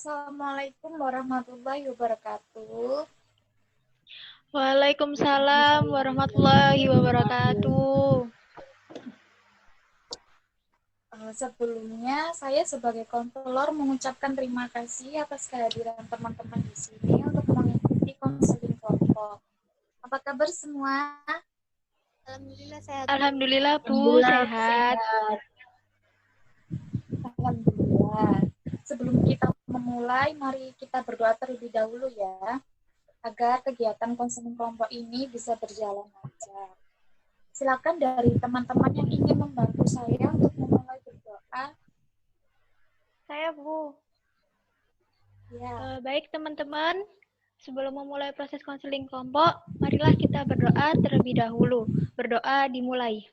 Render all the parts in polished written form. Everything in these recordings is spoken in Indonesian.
Assalamualaikum warahmatullahi wabarakatuh. Waalaikumsalam warahmatullahi wabarakatuh. Sebelumnya, saya sebagai konselor mengucapkan terima kasih atas kehadiran teman-teman di sini untuk mengikuti konseling kelompok. Apa kabar semua? Alhamdulillah sehat. Alhamdulillah Bu, sehat. Alhamdulillah. Sebelum kita memulai, mari kita berdoa terlebih dahulu ya, agar kegiatan konseling kelompok ini bisa berjalan lancar. Silakan dari teman-teman yang ingin membantu saya untuk memulai berdoa. Saya Bu. Ya. Baik teman-teman, sebelum memulai proses konseling kelompok, marilah kita berdoa terlebih dahulu. Berdoa dimulai.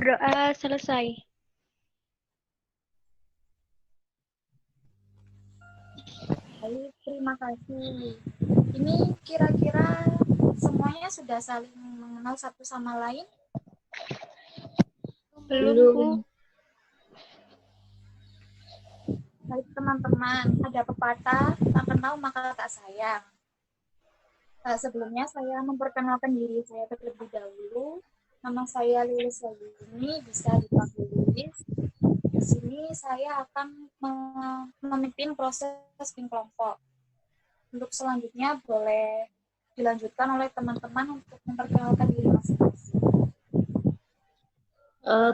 Berdoa selesai. Baik, terima kasih. Ini kira-kira semuanya sudah saling mengenal satu sama lain? Belum Bu. Baik teman-teman, ada pepatah, tak kenal maka tak sayang. Sebelumnya saya memperkenalkan diri saya terlebih dahulu. Nama saya Lilis Wayuni, bisa dipanggil Lilis. Di sini saya akan memimpin proses kelompok. Untuk selanjutnya boleh dilanjutkan oleh teman-teman untuk memperkenalkan diri masing-masing.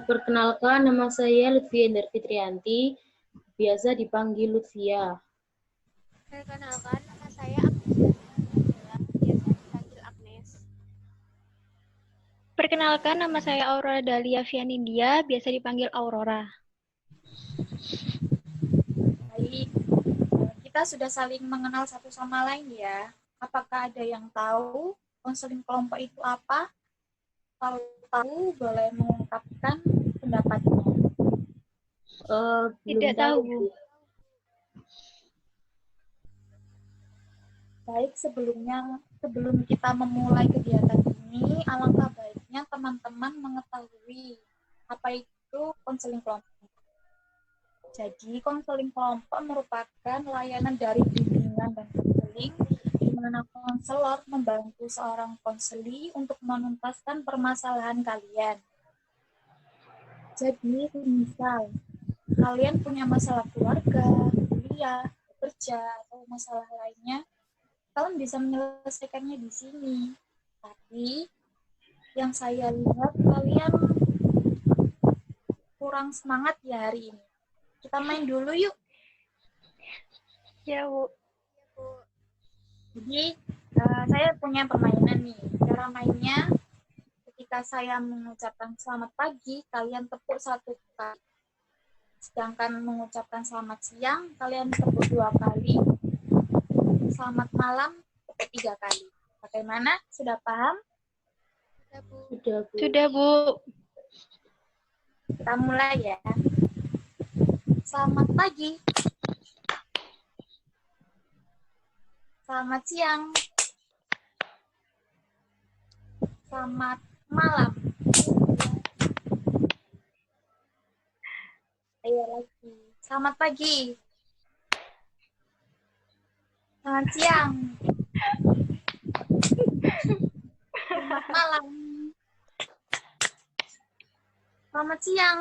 Perkenalkan, nama saya Lutfia Indar Fitrianti, biasa dipanggil Lutfia. Perkenalkan, nama saya Agnes, biasa dipanggil Agnes. Perkenalkan, nama saya Aurora Dahlia Vianindia, biasa dipanggil Aurora. Baik, kita sudah saling mengenal satu sama lain ya. Apakah ada yang tahu konseling kelompok itu apa? Kalau tahu, boleh mengungkapkan pendapatnya. Tidak tahu Bu. Baik, sebelum kita memulai kegiatan ini, alangkah baiknya teman-teman mengetahui apa itu konseling kelompok. Jadi, konseling kelompok merupakan layanan dari bimbingan dan konseling di mana konselor membantu seorang konseli untuk menuntaskan permasalahan kalian. Jadi, misal kalian punya masalah keluarga, kuliah, kerja, atau masalah lainnya, kalian bisa menyelesaikannya di sini. Tapi yang saya lihat kalian kurang semangat ya hari ini. Kita main dulu yuk. Ya Bu. Jadi saya punya permainan nih. Cara mainnya ketika saya mengucapkan selamat pagi, kalian tepuk 1 kali. Sedangkan mengucapkan selamat siang, kalian tepuk 2 kali. Selamat malam, tepuk 3 kali. Bagaimana? Sudah paham? Sudah Bu. Kita mulai ya. Selamat pagi. Selamat siang. Selamat malam. Ayo lagi. Selamat pagi. Selamat siang. Selamat malam. Selamat siang.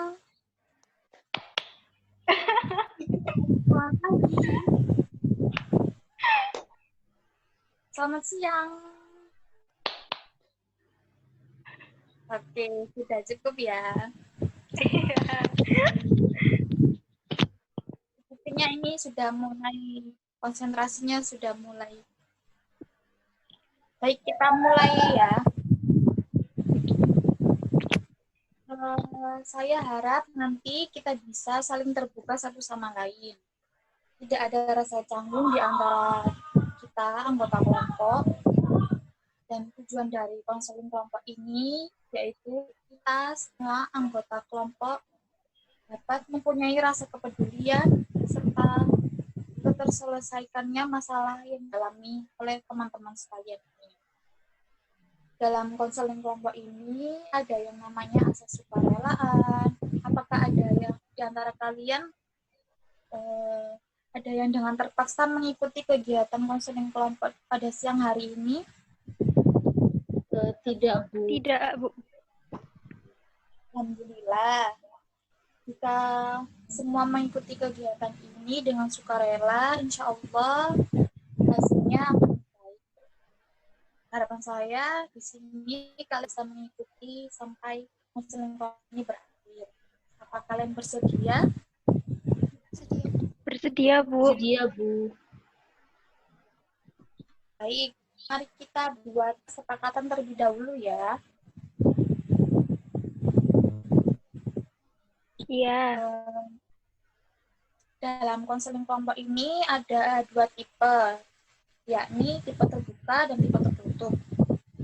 Selamat pagi. Selamat siang. Oke, sudah cukup ya. Sepertinya ini sudah mulai, konsentrasinya sudah mulai. Baik, kita mulai ya. Saya harap nanti kita bisa saling terbuka satu sama lain. Tidak ada rasa canggung di antara kita, anggota kelompok. Dan tujuan dari konseling kelompok ini yaitu kita semua anggota kelompok dapat mempunyai rasa kepedulian serta terselesaikannya masalah yang dialami oleh teman-teman sekalian ini. dalam konseling kelompok ini ada yang namanya asas sukarelaan. Apakah ada yang di antara kalian ada yang dengan terpaksa mengikuti kegiatan konseling kelompok pada siang hari ini? Tidak, Bu. Tidak, Bu. Alhamdulillah. Jika semua mengikuti kegiatan ini dengan sukarela, insya Allah hasilnya akan baik. Harapan saya di sini kalian bisa mengikuti sampai konseling kelompok ini berakhir. Apa kalian bersedia? Sedia. Bersedia, Bu. Sedia, Bu. Baik, mari kita buat kesepakatan terlebih dahulu ya. Iya. Dalam konseling kelompok ini ada 2 tipe, yakni tipe terbuka dan tipe tertutup.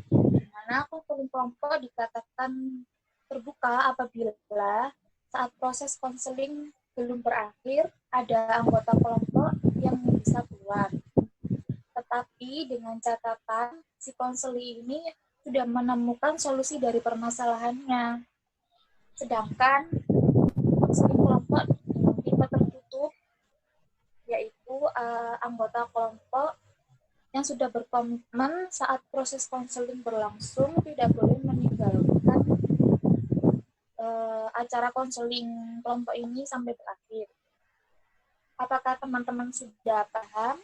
Di mana konseling kelompok dikatakan terbuka apabila saat proses konseling belum berakhir, ada anggota kelompok yang bisa keluar. Tetapi dengan catatan si konseling ini sudah menemukan solusi dari permasalahannya. Sedangkan konseling kelompok dengan tipe tertutup yaitu anggota kelompok yang sudah berkomitmen saat proses konseling berlangsung tidak boleh meninggalkan acara konseling kelompok ini sampai berakhir. Apakah teman-teman sudah paham?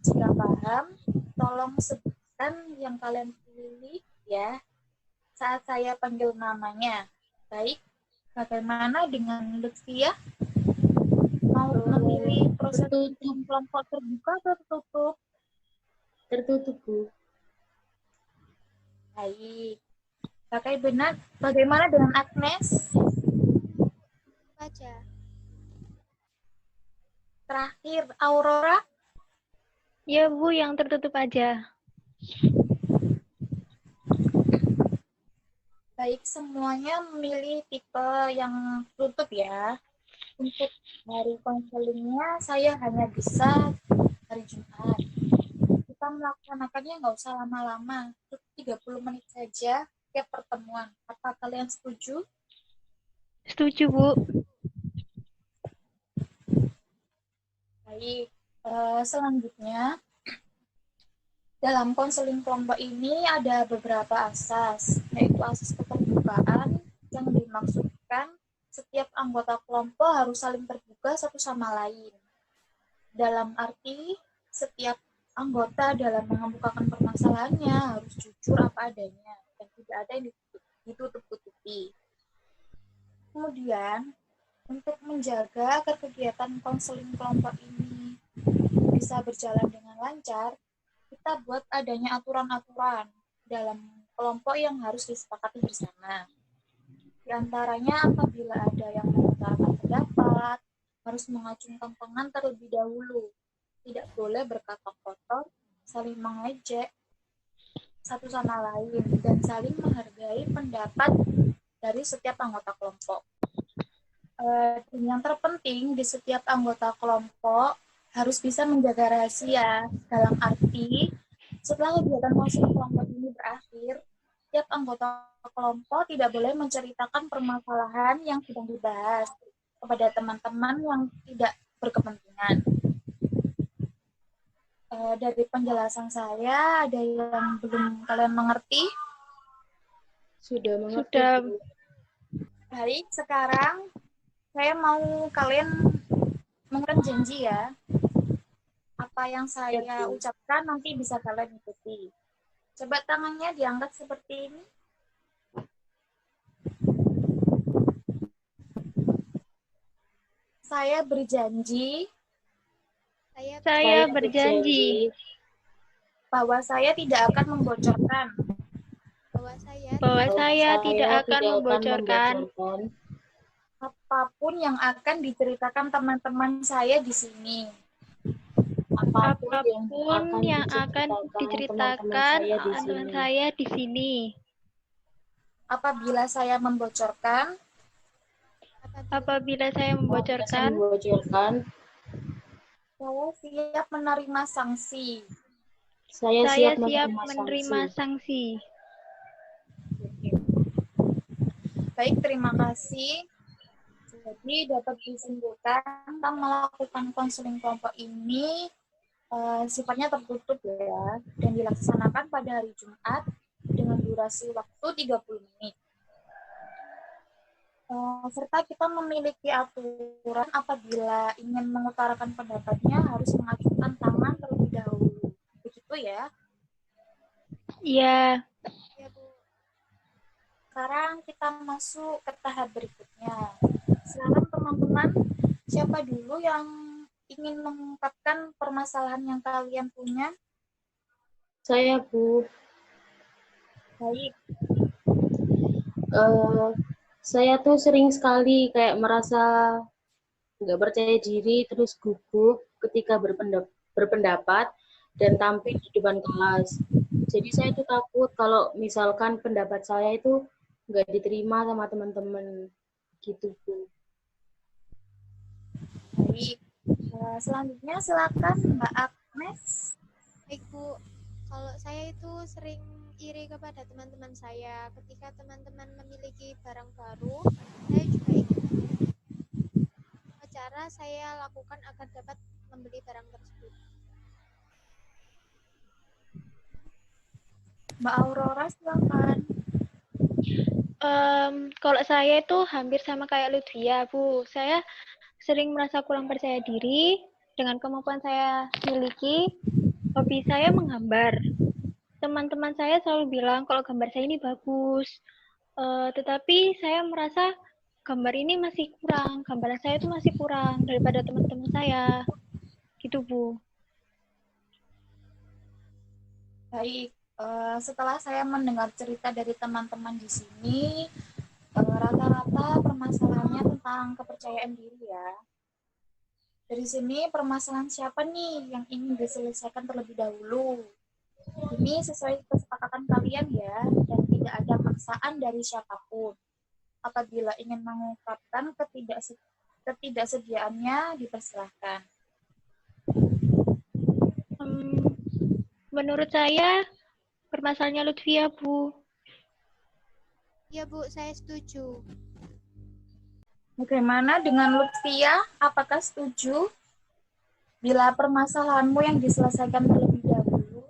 Jika paham, tolong sebutkan yang kalian pilih ya saat saya panggil namanya. Baik, bagaimana dengan Lutfia? Mau memilih proses kelompok terbuka atau tertutup? Tertutup, Bu. Baik. Bagaimana dengan Agnes? Baca. Terakhir, Aurora? Ya, Bu, yang tertutup aja. Baik, semuanya memilih tipe yang tertutup ya. Untuk hari konselingnya saya hanya bisa hari Jumat. Kita melaksanakannya nggak usah lama-lama, 30 menit saja tiap pertemuan. Apa kalian setuju? Setuju, Bu. Baik, selanjutnya dalam konseling kelompok ini ada beberapa asas, yaitu asas keterbukaan yang dimaksudkan setiap anggota kelompok harus saling terbuka satu sama lain. Dalam arti, setiap anggota dalam mengemukakan permasalahannya harus jujur apa adanya dan tidak ada yang ditutup-tutupi. Kemudian, untuk menjaga agar kegiatan konseling kelompok ini bisa berjalan dengan lancar, kita buat adanya aturan-aturan dalam kelompok yang harus disepakati bersama. Di antaranya apabila ada yang mengutarakan pendapat, harus mengacungkan tangan terlebih dahulu. Tidak boleh berkata kotor, saling mengejek satu sama lain, dan saling menghargai pendapat dari setiap anggota kelompok. Dan yang terpenting di setiap anggota kelompok harus bisa menjaga rahasia, dalam arti setelah kegiatan konseling kelompok ini berakhir, tiap anggota kelompok tidak boleh menceritakan permasalahan yang sedang dibahas kepada teman-teman yang tidak berkepentingan. Dari penjelasan saya, ada yang belum kalian mengerti? Sudah mengerti, Sudah. Bu. Baik, sekarang saya mau kalian mengucapkan janji ya. Apa yang saya ucapkan nanti bisa kalian ikuti. Coba tangannya diangkat seperti ini. Saya berjanji Saya berjanji bahwa saya tidak akan membocorkan bahwa saya tidak akan membocorkan apapun yang akan diceritakan teman-teman saya di sini. apapun yang akan diceritakan teman saya di sini. Apabila saya membocorkan, saya siap menerima sanksi. Saya Saya siap siap menerima menerima sanksi. sanksi. Baik, terima kasih. Jadi dapat disimpulkan tentang melakukan konseling kelompok ini sifatnya tertutup ya, dan dilaksanakan pada hari Jumat dengan durasi waktu 30 menit. Serta kita memiliki aturan apabila ingin mengutarakan pendapatnya harus mengajukan tangan terlebih dahulu. Begitu ya. Iya, Ya, Bu. Sekarang kita masuk ke tahap berikutnya. Silakan teman-teman, siapa dulu yang ingin mengungkapkan permasalahan yang kalian punya? Saya, Bu. Baik, Saya tuh sering sekali kayak merasa nggak percaya diri, terus gugup ketika berpendapat dan tampil di depan kelas. Jadi saya tuh takut kalau misalkan pendapat saya itu nggak diterima sama teman-teman gitu, Bu. baik. Selanjutnya silakan Mbak Agnes. Baik, Bu. Kalau saya itu sering iri kepada teman-teman saya. Ketika teman-teman memiliki barang baru, saya juga ingin. Apa cara saya lakukan agar dapat membeli barang tersebut? Mbak Aurora silakan. Kalau saya itu hampir sama kayak Lutfia, Bu. Saya sering merasa kurang percaya diri dengan kemampuan saya miliki. Hobi saya menggambar. Teman-teman saya selalu bilang kalau gambar saya ini bagus. Tetapi saya merasa gambar ini masih kurang. Gambaran saya itu masih kurang daripada teman-teman saya. Gitu, Bu. Baik, setelah saya mendengar cerita dari teman-teman di sini, rata-rata permasalahannya tentang kepercayaan diri ya. Dari sini permasalahan siapa nih yang ingin diselesaikan terlebih dahulu? Ini sesuai kesepakatan kalian ya, dan tidak ada paksaan dari siapapun. Apabila ingin mengungkapkan ketidaksediaannya, dipersilahkan. Menurut saya, permasalahannya Lutfia, Bu. Ya, Bu, saya setuju. Bagaimana dengan Lutfia? Apakah setuju bila permasalahanmu yang diselesaikan terlebih dahulu?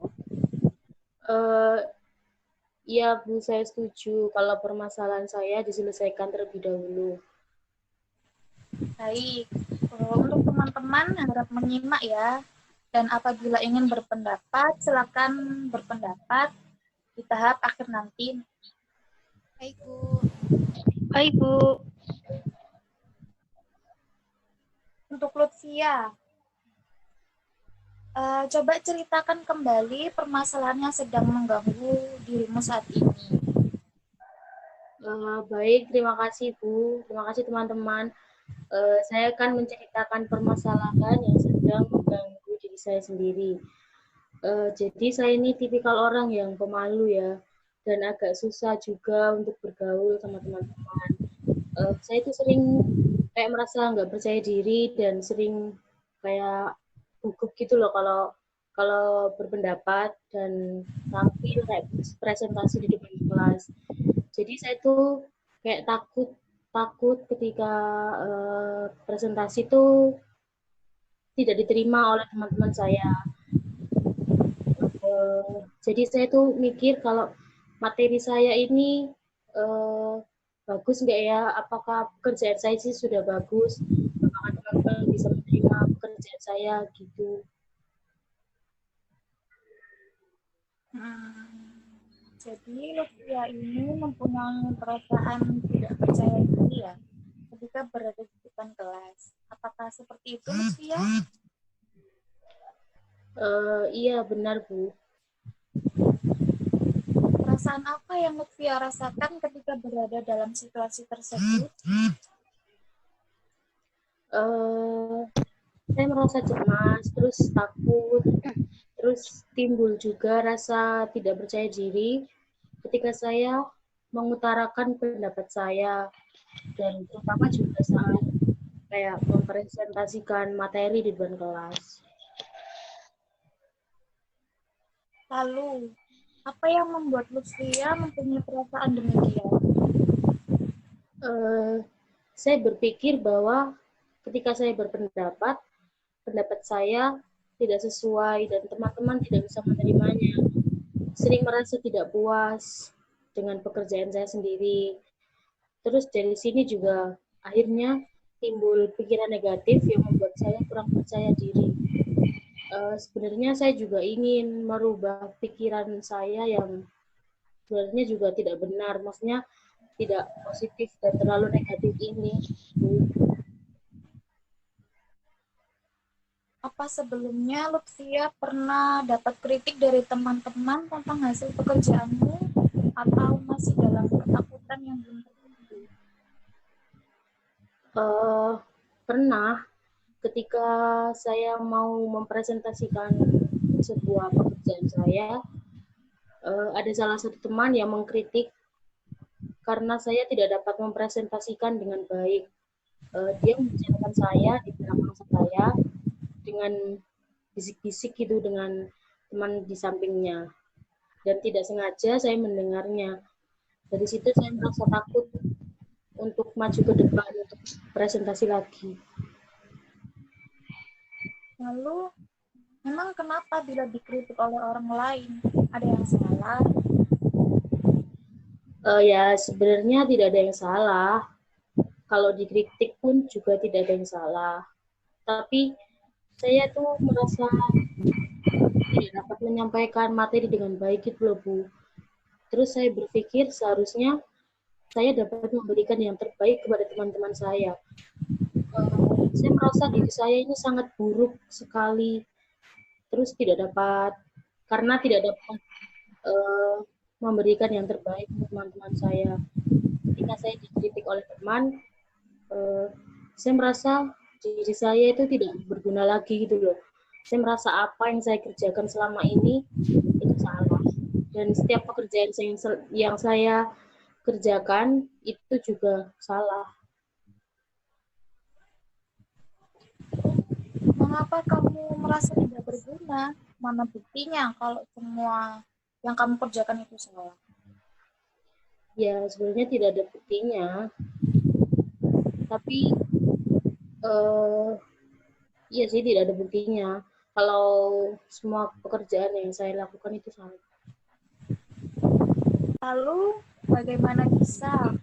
Iya, Bu, saya setuju kalau permasalahan saya diselesaikan terlebih dahulu. Baik, untuk teman-teman harap menyimak ya. Dan apabila ingin berpendapat, silakan berpendapat di tahap akhir nanti. Baik, Bu. Baik, Bu. Untuk Lutfia, coba ceritakan kembali permasalahan yang sedang mengganggu dirimu saat ini. Baik, terima kasih, Bu. Terima kasih, teman-teman. Saya akan menceritakan permasalahan yang sedang mengganggu diri saya sendiri. Jadi saya ini tipikal orang yang pemalu ya, dan agak susah juga untuk bergaul sama teman-teman. Saya itu sering kayak merasa nggak percaya diri dan sering kayak gugup gitu loh kalau berpendapat dan tampil kayak presentasi di depan kelas. Jadi saya tuh kayak takut ketika presentasi itu tidak diterima oleh teman-teman saya. Jadi saya tuh mikir kalau materi saya ini bagus nggak ya? Apakah pekerjaan saya sih sudah bagus? Apakah teman-teman bisa menerima pekerjaan saya gitu? Jadi Lutfia ini mempunyai perasaan tidak percaya diri ya ketika berada di depan kelas. Apakah seperti itu, Lutfia? Iya benar, Bu. Perasaan apa yang Lutfia rasakan ketika berada dalam situasi tersebut? Saya merasa cemas, terus takut, terus timbul juga rasa tidak percaya diri ketika saya mengutarakan pendapat saya, dan terutama juga saat kayak mempresentasikan materi di depan kelas. Lalu, apa yang membuat Lutfia mempunyai perasaan demikian? Saya berpikir bahwa ketika saya berpendapat, pendapat saya tidak sesuai dan teman-teman tidak bisa menerimanya. Sering merasa tidak puas dengan pekerjaan saya sendiri. Terus dari sini juga akhirnya timbul pikiran negatif yang membuat saya kurang percaya diri. Sebenarnya saya juga ingin merubah pikiran saya yang sebenarnya juga tidak benar, maksudnya tidak positif dan terlalu negatif ini. Apa sebelumnya Lutfia pernah dapat kritik dari teman-teman tentang hasil pekerjaanmu atau masih dalam ketakutan yang belum tertentu? Pernah ketika saya mau mempresentasikan sebuah pekerjaan saya, ada salah satu teman yang mengkritik karena saya tidak dapat mempresentasikan dengan baik. Dia membicarakan saya di belakang saya dengan bisik-bisik gitu dengan teman di sampingnya. Dan tidak sengaja saya mendengarnya. Dari situ saya merasa takut untuk maju ke depan, untuk presentasi lagi. Lalu, memang kenapa bila dikritik oleh orang lain? Ada yang salah? Ya, sebenarnya tidak ada yang salah. Kalau dikritik pun juga tidak ada yang salah. Tapi saya tuh merasa tidak dapat menyampaikan materi dengan baik gitu loh, Bu. Terus saya berpikir seharusnya saya dapat memberikan yang terbaik kepada teman-teman saya. Saya merasa diri saya ini sangat buruk sekali. Terus tidak dapat memberikan yang terbaik untuk teman-teman saya. Ketika saya dikritik oleh teman, saya merasa diri saya itu tidak berguna lagi gitu loh. Saya merasa apa yang saya kerjakan selama ini itu salah. Dan setiap pekerjaan yang saya kerjakan itu juga salah. Mengapa kamu merasa tidak berguna? Mana buktinya kalau semua yang kamu kerjakan itu salah? Ya, sebenarnya tidak ada buktinya. Tapi, iya sih tidak ada buktinya. Kalau semua pekerjaan yang saya lakukan itu salah. Lalu, bagaimana bisa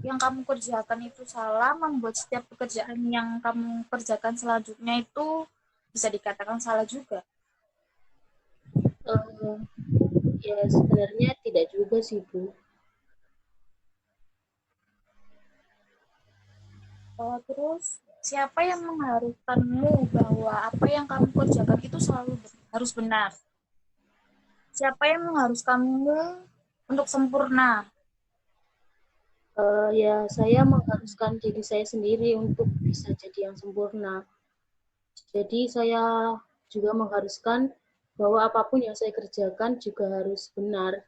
yang kamu kerjakan itu salah membuat setiap pekerjaan yang kamu kerjakan selanjutnya itu bisa dikatakan salah juga? Ya, sebenarnya tidak juga sih, Bu. Terus, siapa yang mengharuskanmu bahwa apa yang kamu kerjakan itu selalu harus benar? Siapa yang mengharuskanmu untuk sempurna? Ya, saya mengharuskan diri saya sendiri untuk bisa jadi yang sempurna. Jadi saya juga mengharuskan bahwa apapun yang saya kerjakan juga harus benar.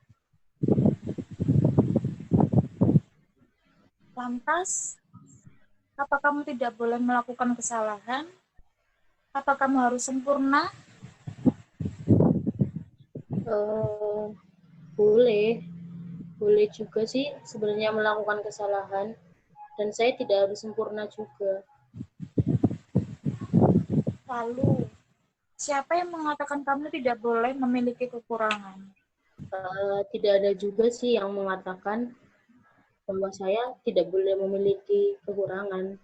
Lantas, apa kamu tidak boleh melakukan kesalahan? Apa kamu harus sempurna? Boleh juga sih sebenarnya melakukan kesalahan, dan saya tidak harus sempurna juga. Lalu, siapa yang mengatakan kamu tidak boleh memiliki kekurangan? Tidak ada juga sih yang mengatakan bahwa saya tidak boleh memiliki kekurangan.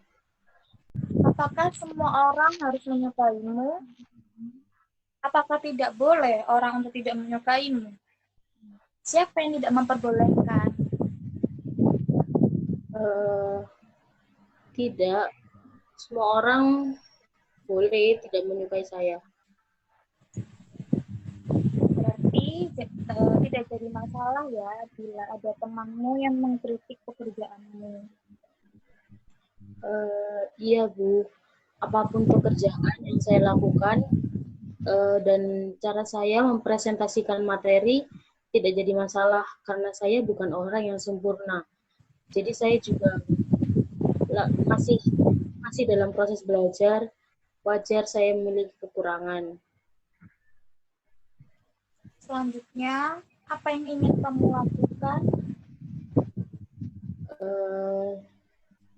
Apakah semua orang harus menyukaimu? Apakah tidak boleh orang untuk tidak menyukaimu? Siapa yang tidak memperbolehkan? Tidak, semua orang boleh tidak menyukai saya. Berarti tidak jadi masalah ya bila ada temanmu yang mengkritik pekerjaanmu. Iya, Bu. Apapun pekerjaan yang saya lakukan dan cara saya mempresentasikan materi tidak jadi masalah karena saya bukan orang yang sempurna. Jadi saya juga masih dalam proses belajar. Wajar saya memiliki kekurangan. selanjutnya, apa yang ingin kamu lakukan?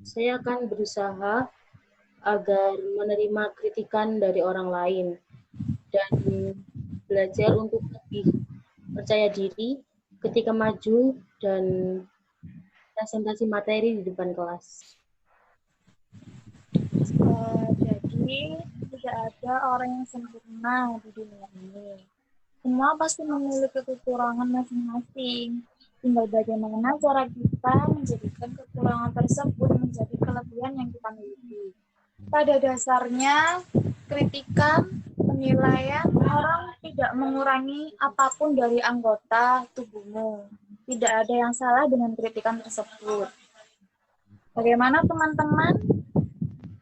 Saya akan berusaha agar menerima kritikan dari orang lain dan belajar untuk lebih percaya diri ketika maju dan presentasi materi di depan kelas. Jadi, tidak ada orang yang sempurna di dunia ini. Semua pasti memiliki kekurangan masing-masing. Tinggal bagaimana cara kita menjadikan kekurangan tersebut menjadi kelebihan yang kita miliki. Pada dasarnya, kritikan, penilaian orang tidak mengurangi apapun dari anggota tubuhmu. Tidak ada yang salah dengan kritikan tersebut. Bagaimana teman-teman?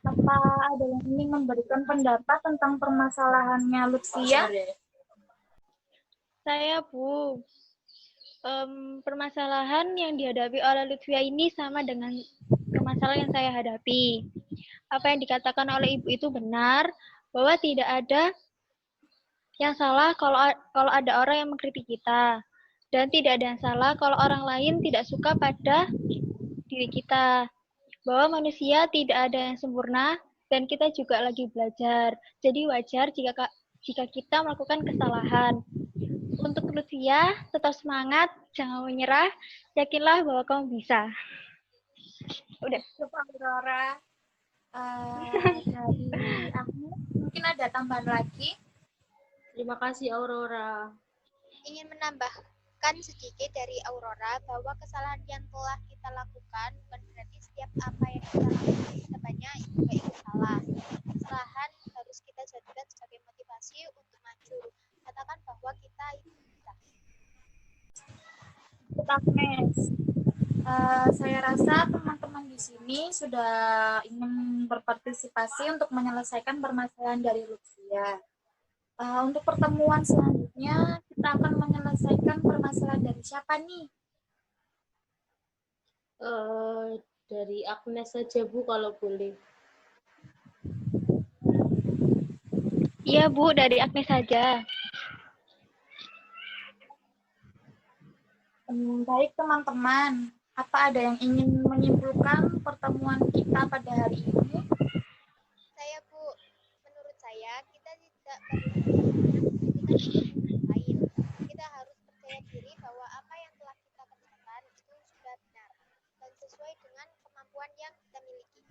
Apa ada yang ingin memberikan pendapat tentang permasalahannya Lutfia? Saya, Bu. Permasalahan yang dihadapi oleh Lutfia ini sama dengan permasalahan yang saya hadapi. Apa yang dikatakan oleh Ibu itu benar, bahwa tidak ada yang salah kalau ada orang yang mengkritik kita. Dan tidak ada yang salah kalau orang lain tidak suka pada diri kita. Bahwa manusia tidak ada yang sempurna, dan kita juga lagi belajar. Jadi wajar jika kita melakukan kesalahan. Untuk Lutfia, tetap semangat, jangan menyerah, yakinlah bahwa kamu bisa. Udah. Aurora, dari aku mungkin ada tambahan lagi. Terima kasih Aurora. Ingin menambahkan sedikit dari Aurora bahwa kesalahan yang telah kita lakukan bukan berarti setiap apa yang kita lakukan kedepannya juga itu salah. Kesalahan harus kita jadikan sebagai motivasi untuk maju. Katakan bahwa kita itu bisa. Agnes, saya rasa teman-teman di sini sudah ingin berpartisipasi untuk menyelesaikan permasalahan dari Lutfia. Untuk pertemuan selanjutnya, kita akan menyelesaikan permasalahan dari siapa nih? Dari Agnes saja, Bu, kalau boleh. Iya, Bu, dari Agnes saja. Baik, teman-teman. Apa ada yang ingin menyimpulkan pertemuan kita pada hari ini? Saya, Bu, menurut saya kita tidak perlu kritikan lain. Kita harus percaya diri bahwa apa yang telah kita kerjakan itu sudah benar dan sesuai dengan kemampuan yang kita miliki.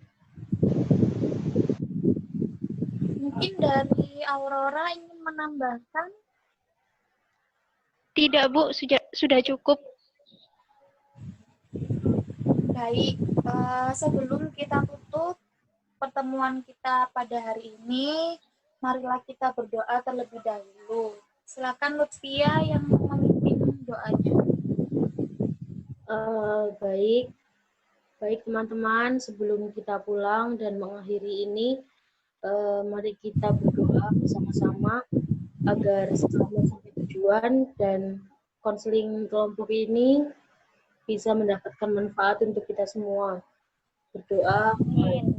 Mungkin dari Aurora ingin menambahkan? Tidak, Bu, sudah cukup. Baik, sebelum kita tutup pertemuan kita pada hari ini, marilah kita berdoa terlebih dahulu. Silakan Lutfia yang memimpin doanya. Baik teman-teman, sebelum kita pulang dan mengakhiri ini, mari kita berdoa bersama-sama agar selamat sampai tujuan dan konseling kelompok ini bisa mendapatkan manfaat untuk kita semua. Berdoa. Amin.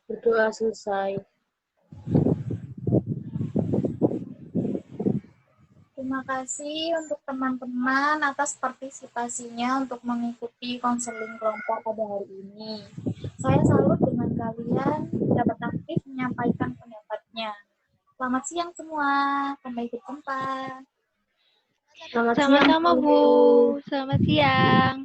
Berdoa selesai. Terima kasih untuk teman-teman atas partisipasinya untuk mengikuti konseling kelompok pada hari ini. Saya salut dengan kalian dapat aktif menyampaikan pendapatnya. Selamat siang semua. Sampai berjumpa. Sama-sama, Bu. Selamat siang.